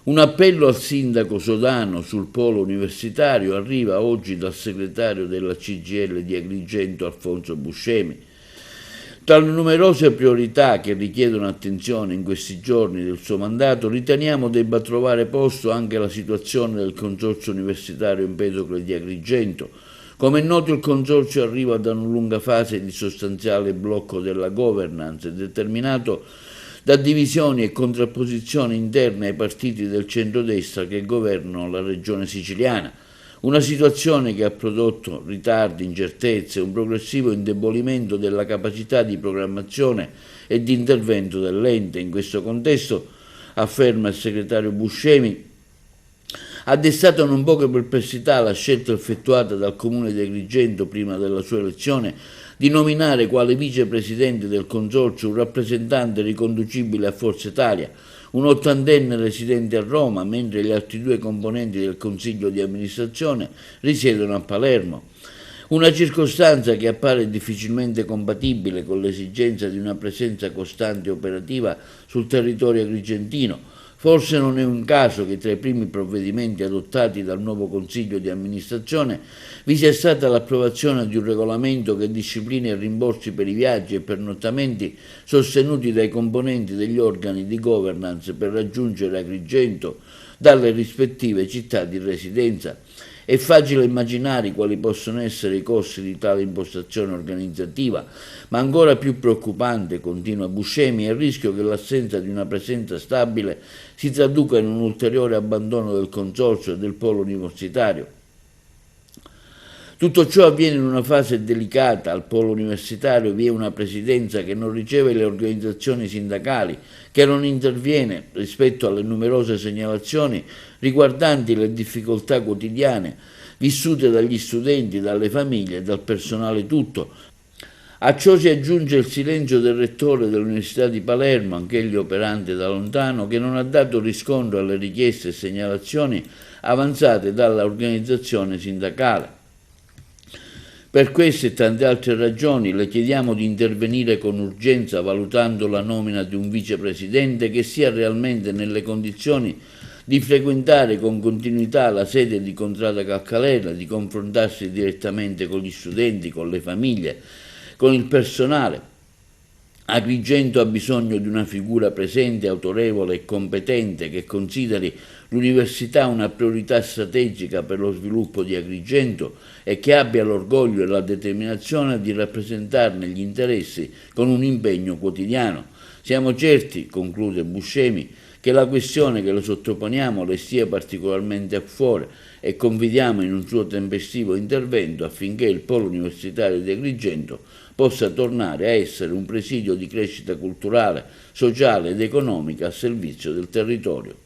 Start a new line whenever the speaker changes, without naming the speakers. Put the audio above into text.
Un appello al sindaco Sodano sul polo universitario arriva oggi dal segretario della CGIL di Agrigento Alfonso Buscemi. Tra le numerose priorità che richiedono attenzione in questi giorni del suo mandato, riteniamo debba trovare posto anche la situazione del Consorzio Universitario Empedocle di Agrigento. Come è noto, il Consorzio arriva da una lunga fase di sostanziale blocco della governance, determinato da divisioni e contrapposizioni interne ai partiti del centrodestra che governano la regione siciliana. Una situazione che ha prodotto ritardi, incertezze e un progressivo indebolimento della capacità di programmazione e di intervento dell'ente. In questo contesto, afferma il segretario Buscemi, ha destato non poche perplessità la scelta effettuata dal Comune di Agrigento prima della sua elezione di nominare quale vicepresidente del Consorzio un rappresentante riconducibile a Forza Italia, un ottantenne residente a Roma, mentre gli altri due componenti del Consiglio di amministrazione risiedono a Palermo. Una circostanza che appare difficilmente compatibile con l'esigenza di una presenza costante e operativa sul territorio agrigentino. Forse non è un caso che tra i primi provvedimenti adottati dal nuovo Consiglio di amministrazione vi sia stata l'approvazione di un regolamento che disciplina i rimborsi per i viaggi e pernottamenti sostenuti dai componenti degli organi di governance per raggiungere Agrigento dalle rispettive città di residenza. È facile immaginare quali possono essere i costi di tale impostazione organizzativa, ma ancora più preoccupante, continua Buscemi, è il rischio che l'assenza di una presenza stabile si traduca in un ulteriore abbandono del Consorzio e del polo universitario. Tutto ciò avviene in una fase delicata. Al polo universitario vi è una presidenza che non riceve le organizzazioni sindacali, che non interviene rispetto alle numerose segnalazioni riguardanti le difficoltà quotidiane vissute dagli studenti, dalle famiglie e dal personale tutto. A ciò si aggiunge il silenzio del rettore dell'Università di Palermo, anch'egli operante da lontano, che non ha dato riscontro alle richieste e segnalazioni avanzate dall'organizzazione sindacale. Per queste e tante altre ragioni le chiediamo di intervenire con urgenza valutando la nomina di un vicepresidente che sia realmente nelle condizioni di frequentare con continuità la sede di Contrada Calcalera, di confrontarsi direttamente con gli studenti, con le famiglie, con il personale. Agrigento ha bisogno di una figura presente, autorevole e competente che consideri l'università una priorità strategica per lo sviluppo di Agrigento e che abbia l'orgoglio e la determinazione di rappresentarne gli interessi con un impegno quotidiano. Siamo certi, conclude Buscemi, che la questione che le sottoponiamo le stia particolarmente a cuore e confidiamo in un suo tempestivo intervento affinché il polo universitario di Agrigento possa tornare a essere un presidio di crescita culturale, sociale ed economica a servizio del territorio.